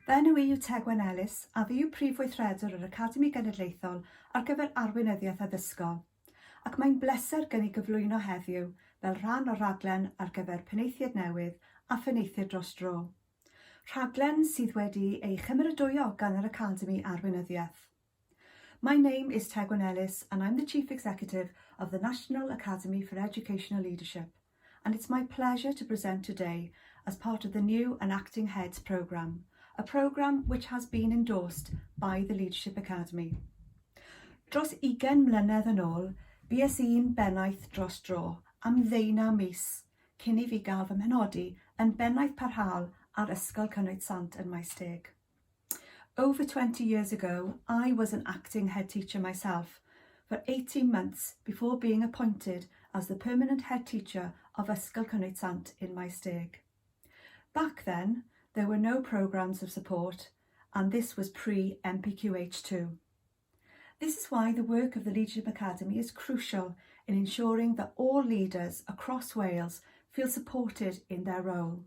Fy enw I yw Tegwen Ellis a fi yw Prif Weithredwr yr Academi Genedlaethol ar gyfer Arweinyddiaeth Addysgol, ac mae'n bleser gen i gyflwyno heddiw fel rhan o'r rhaglen ar gyfer Penaethiaid Newydd a Phenaethiaid dros dro. Rhaglen sydd wedi ei chymeradwyo gan yr Academi Arweinyddiaeth. My name is Tegwen Ellis and I'm the Chief Executive of the National Academy for Educational Leadership, and it's my pleasure to present today as part of the new Enacting Heads programme, a programme which has been endorsed by the Leadership Academy. Dros 20 mlynedd yn ôl, bues i'n bennaeth dros dro am 12 mis cyn I fi gael fy mhenodi yn bennaeth parhaol ar Ysgol Cynradd Sant yn Maesteg. Over 20 years ago, I was an acting head teacher myself for 18 months before being appointed as the permanent head teacher of Ysgol Cynradd Sant in Maesteg. Back then, there were no programmes of support, and this was pre-MPQH2. This is why the work of the Leadership Academy is crucial in ensuring that all leaders across Wales feel supported in their role.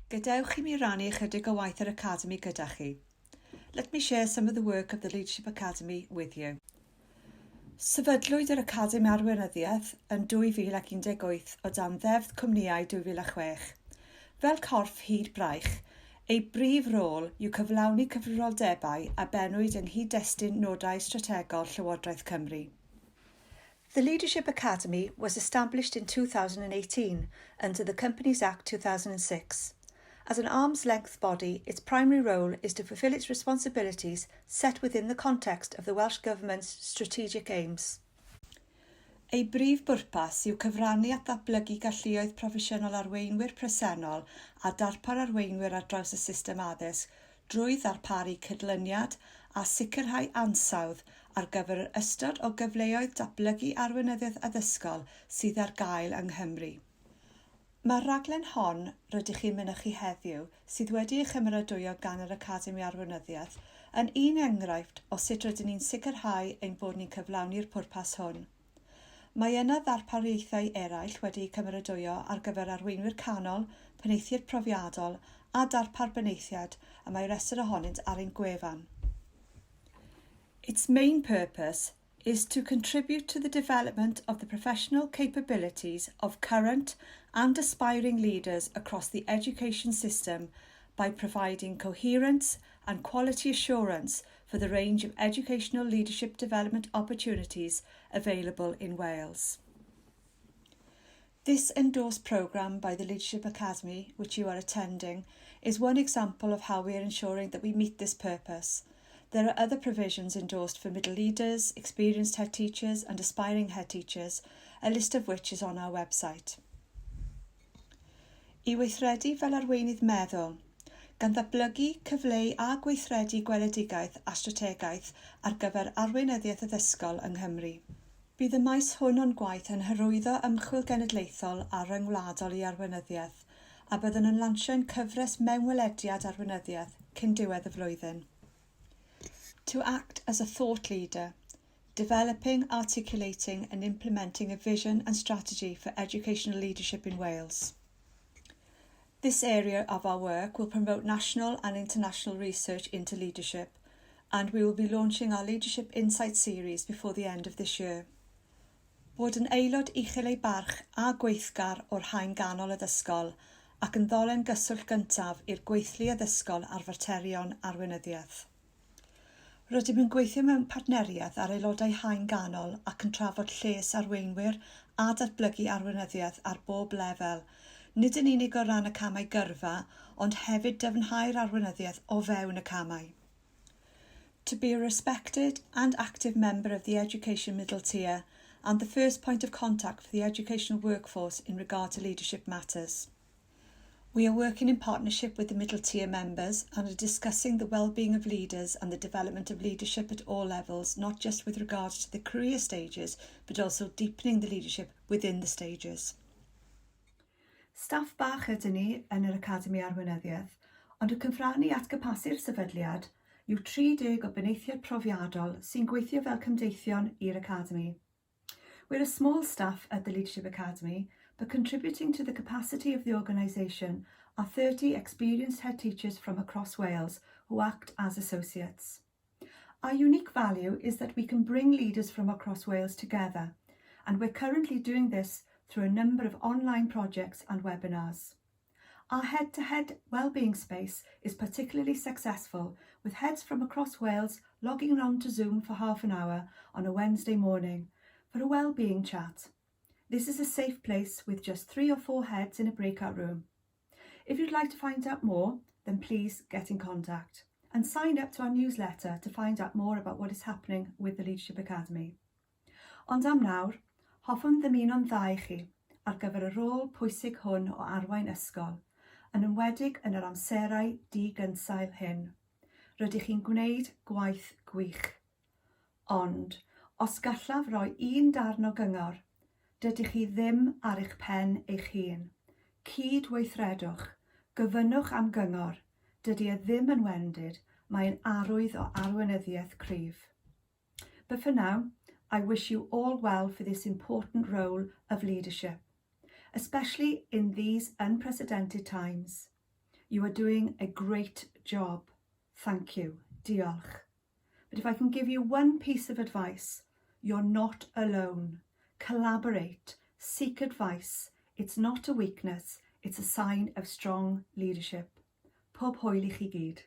Gadewch I mi rannu ychydig o waith yr Academi gyda chi. Let me share some of the work of the Leadership Academy with you. Sefydlwyd yr Academi Arweinyddiaeth yn 2018 o dan ddeddf cwmnïau 2006. Fel corff hyd braich, ei brif rôl yw cyflawni cyfrifoldebau a benwyd yn hyd-destun nodau strategol Llywodraeth Cymru. The Leadership Academy was established in 2018 under the Companies Act 2006. As an arm's-length body, its primary role is to fulfil its responsibilities set within the context of the Welsh Government's strategic aims. Ei brif bwrpas yw cyfrannu at ddatblygu galluoedd proffesiynol arweinwyr presennol a darpar arweinwyr ar draws y system addysg drwy ddarparu cydlyniad a sicrhau ansawdd ar gyfer yr ystod o gyfleoedd datblygu arweinyddiaeth addysgol sydd ar gael yng Nghymru. Mae'r rhaglen hon rydych chi'n mynychu heddiw sydd wedi ei chymeradwyo gan yr Academi Arweinyddiaeth yn un enghraifft o sut rydyn ni'n sicrhau ein bod ni'n cyflawni'r pwrpas hwn. Mae yna ddarpariaethau eraill wedi cymeradwyo ar gyfer arweinwyr canol, penaethiaid profiadol a darpar benaethiad a mae rhestr ohonynt ar ein gwefan. Its main purpose is to contribute to the development of the professional capabilities of current and aspiring leaders across the education system by providing coherence and quality assurance for the range of educational leadership development opportunities available in Wales. This endorsed programme by the Leadership Academy, which you are attending, is one example of how we are ensuring that we meet this purpose. There are other provisions endorsed for middle leaders, experienced head teachers and aspiring head teachers, a list of which is on our website. I weithredu fel arweinydd meddwl, gan ddatblygu, cyfleu a gweithredu gweledigaeth a strategaeth ar gyfer arweinyddiaeth addysgol yng Nghymru. Bydd y maes hwn o'n gwaith yn hyrwyddo ymchwil genedlaethol a ryngwladol I arweinyddiaeth a byddwn yn lansio'n cyfres mewnwelediad arweinyddiaeth cyn diwedd y flwyddyn. To act as a thought leader, developing, articulating and implementing a vision and strategy for educational leadership in Wales. This area of our work will promote national and international research into leadership, and we will be launching our Leadership Insight series before the end of this year. Bod yn aelod uchel ei barch a gweithgar o'r haen ganol addysgol ac yn ddolen gyswllt gyntaf i'r gweithlu addysgol ar faterion arweinyddiaeth. Rydym yn gweithio mewn partneriaeth ar aelodau haen ganol ac yn trafod lles arweinwyr a datblygu arweinyddiaeth ar bob lefel, nid yn unig o ran y camau gyrfa, ond hefyd dyfnhau'r arweinyddiaeth o fewn y camau. To be a respected and active member of the education middle tier and the first point of contact for the educational workforce in regard to leadership matters. We are working in partnership with the middle tier members and are discussing the well-being of leaders and the development of leadership at all levels, not just with regards to the career stages, but also deepening the leadership within the stages. Staff bach ydyn ni yn yr Academi Arweinyddiaeth, ond y cyfrannu at gypasu'r sefydliad yw 30 o benaethiaid profiadol sy'n gweithio fel cymdeithion i'r Academi. We're a small staff at the Leadership Academy, but contributing to the capacity of the organisation are 30 experienced head teachers from across Wales who act as associates. Our unique value is that we can bring leaders from across Wales together, and we're currently doing this through a number of online projects and webinars. Our head-to-head wellbeing space is particularly successful, with heads from across Wales logging on to Zoom for half an hour on a Wednesday morning for a wellbeing chat. This is a safe place with just 3 or 4 heads in a breakout room. If you'd like to find out more, then please get in contact and sign up to our newsletter to find out more about what is happening with the Leadership Academy. Ond am nawr, hoffwn ddymuno'n dda i chi ar gyfer y rôl pwysig hwn o arwain ysgol, yn enwedig yn yr amserau di-gynsail hyn. Rydych chi'n gwneud gwaith gwych. Ond, os gallaf roi un darn o gyngor, dydych chi ddim ar eich pen eich hun. Cydweithredwch, gyfynnwch am gyngor, dydy e ddim yn wendid, mae'n arwydd o arweinyddiaeth cryf. But for now, I wish you all well for this important role of leadership, especially in these unprecedented times. You are doing a great job. Thank you. Diolch. But if I can give you one piece of advice, you're not alone. Collaborate, seek advice. It's not a weakness, it's a sign of strong leadership. Pob hwyl i chi gyd.